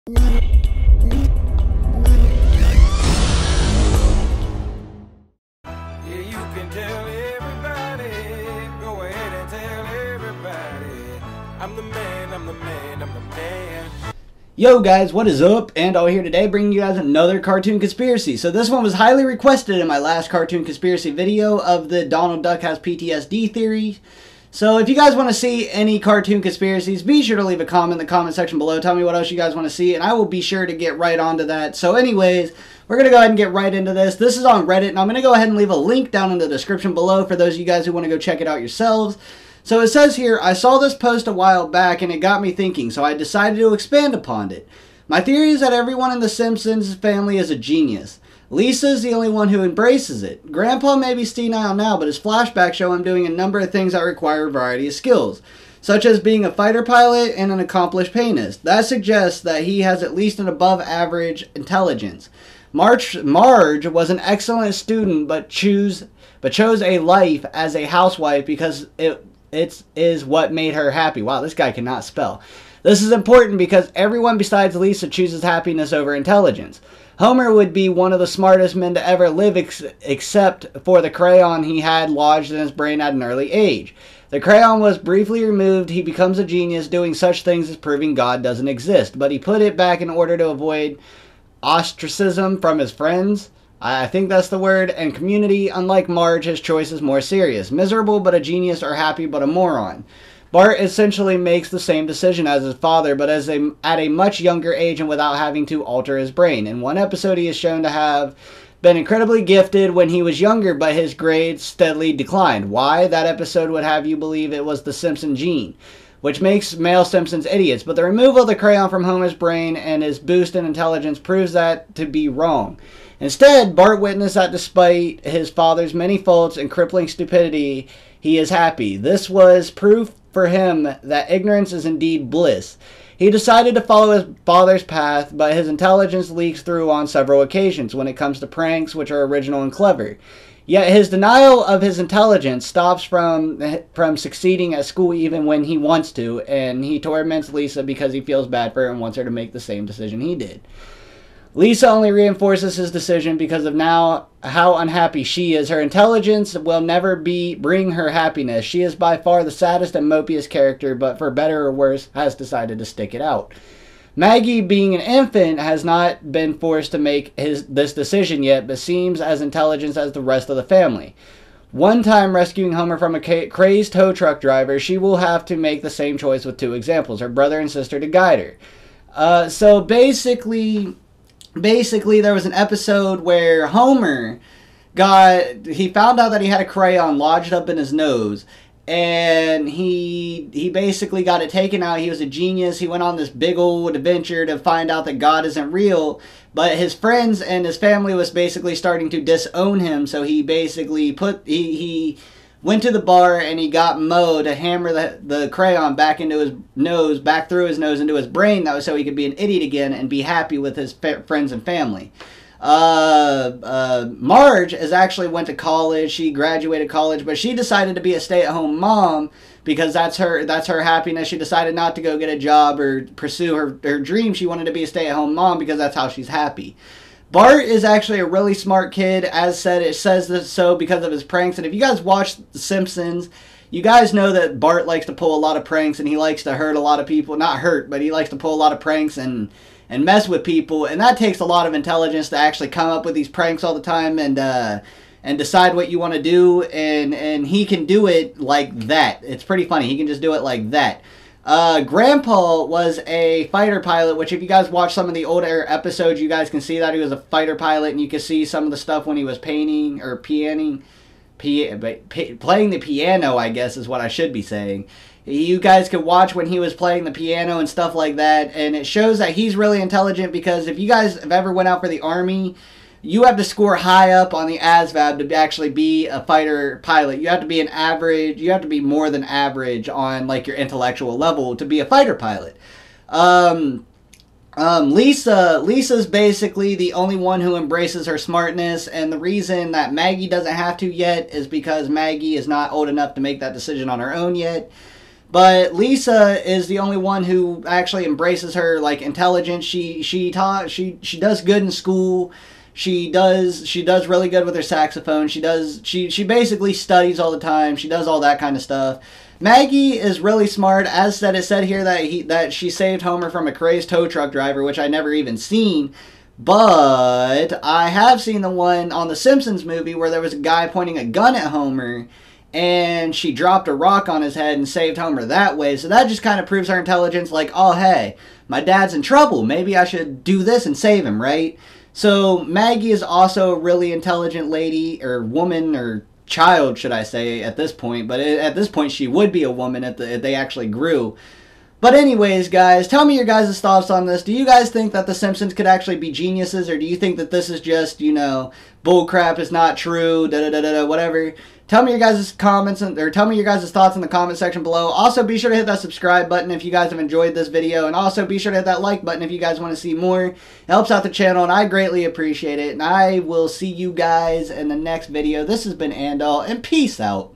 Yeah, you can tell everybody. Go ahead and tell everybody. I'm the man, I'm the man, I'm the man. Yo guys, what is up? Andaull here today, bringing you guys another cartoon conspiracy. So this one was highly requested in my last cartoon conspiracy video of the Donald Duck has PTSD theory. So if you guys want to see any cartoon conspiracies, be sure to leave a comment in the comment section below. Tell me what else you guys want to see, and I will be sure to get right onto that. So anyways, we're going to go ahead and get right into this. This is on Reddit, and I'm going to go ahead and leave a link down in the description below for those of you guys who want to go check it out yourselves. So it says here, I saw this post a while back, and it got me thinking, so I decided to expand upon it. My theory is that everyone in the Simpsons family is a genius. Lisa is the only one who embraces it. Grandpa may be senile now, but his flashbacks show him doing a number of things that require a variety of skills, such as being a fighter pilot and an accomplished pianist. That suggests that he has at least an above-average intelligence. Marge was an excellent student, but chose a life as a housewife because it is what made her happy. Wow, this guy cannot spell. This is important because everyone besides Lisa chooses happiness over intelligence. Homer would be one of the smartest men to ever live except for the crayon he had lodged in his brain at an early age. The crayon was briefly removed. He becomes a genius doing such things as proving God doesn't exist, but he put it back in order to avoid ostracism from his friends. I think that's the word. And community. Unlike Marge, his choice is more serious. Miserable but a genius, or happy but a moron. Bart essentially makes the same decision as his father, but at a much younger age and without having to alter his brain. In one episode, he is shown to have been incredibly gifted when he was younger, but his grades steadily declined. Why? That episode would have you believe it was the Simpson gene, which makes male Simpsons idiots. But the removal of the crayon from Homer's brain and his boost in intelligence proves that to be wrong. Instead, Bart witnessed that despite his father's many faults and crippling stupidity, he is happy. This was proof for him that ignorance is indeed bliss. He decided to follow his father's path, but his intelligence leaks through on several occasions when it comes to pranks, which are original and clever. Yet his denial of his intelligence stops from succeeding at school even when he wants to, and he torments Lisa because he feels bad for her and wants her to make the same decision he did. Lisa only reinforces his decision because of now how unhappy she is. Her intelligence will never bring her happiness. She is by far the saddest and mopiest character, but for better or worse, has decided to stick it out. Maggie, being an infant, has not been forced to make this decision yet, but seems as intelligent as the rest of the family. One time rescuing Homer from a crazed tow truck driver, she will have to make the same choice with two examples, her brother and sister, to guide her. So basically there was an episode where Homer he found out that he had a crayon lodged up in his nose, and he basically got it taken out. He was a genius. He went on this big old adventure to find out that God isn't real, but his friends and his family was basically starting to disown him, so he basically he went to the bar and he got Mo to hammer the crayon back into his nose, back through his nose into his brain. That was so he could be an idiot again and be happy with his friends and family. Marge actually went to college. She graduated college, but she decided to be a stay-at-home mom because that's her happiness. She decided not to go get a job or pursue her dream. She wanted to be a stay-at-home mom because that's how she's happy. Bart is actually a really smart kid. As said, it says this so because of his pranks. And if you guys watch The Simpsons, you guys know that Bart likes to pull a lot of pranks and he likes to hurt a lot of people. Not hurt, but he likes to pull a lot of pranks and mess with people. And that takes a lot of intelligence to actually come up with these pranks all the time and decide what you want to do. And he can do it like that. It's pretty funny. He can just do it like that. Grandpa was a fighter pilot, which if you guys watch some of the older episodes, you guys can see that he was a fighter pilot, and you can see some of the stuff when he was painting or playing the piano, I guess is what I should be saying. You guys could watch when he was playing the piano and stuff like that, and it shows that he's really intelligent because if you guys have ever went out for the Army, you have to score high up on the ASVAB to actually be a fighter pilot. You have to be you have to be more than average on like your intellectual level to be a fighter pilot. Lisa's basically the only one who embraces her smartness, and the reason that Maggie doesn't have to yet is because Maggie is not old enough to make that decision on her own yet. But Lisa is the only one who actually embraces her like intelligence. She does good in school. She does really good with her saxophone. She basically studies all the time. She does all that kind of stuff. Maggie is really smart. As said, it said here that she saved Homer from a crazed tow truck driver, which I never even seen. But I have seen the one on the Simpsons movie where there was a guy pointing a gun at Homer, and she dropped a rock on his head and saved Homer that way. So that just kind of proves her intelligence, like, oh, hey, my dad's in trouble. Maybe I should do this and save him, right? So Maggie is also a really intelligent lady, or woman, or child, should I say, at this point. But at this point, she would be a woman if they actually grew. But anyways, guys, tell me your guys' thoughts on this. Do you guys think that the Simpsons could actually be geniuses, or do you think that this is just, you know, bullcrap, is not true, whatever? Tell me your guys' comments, or tell me your guys' thoughts in the comment section below. Also, be sure to hit that subscribe button if you guys have enjoyed this video, and also be sure to hit that like button if you guys want to see more. It helps out the channel, and I greatly appreciate it, and I will see you guys in the next video. This has been Andaull, and peace out.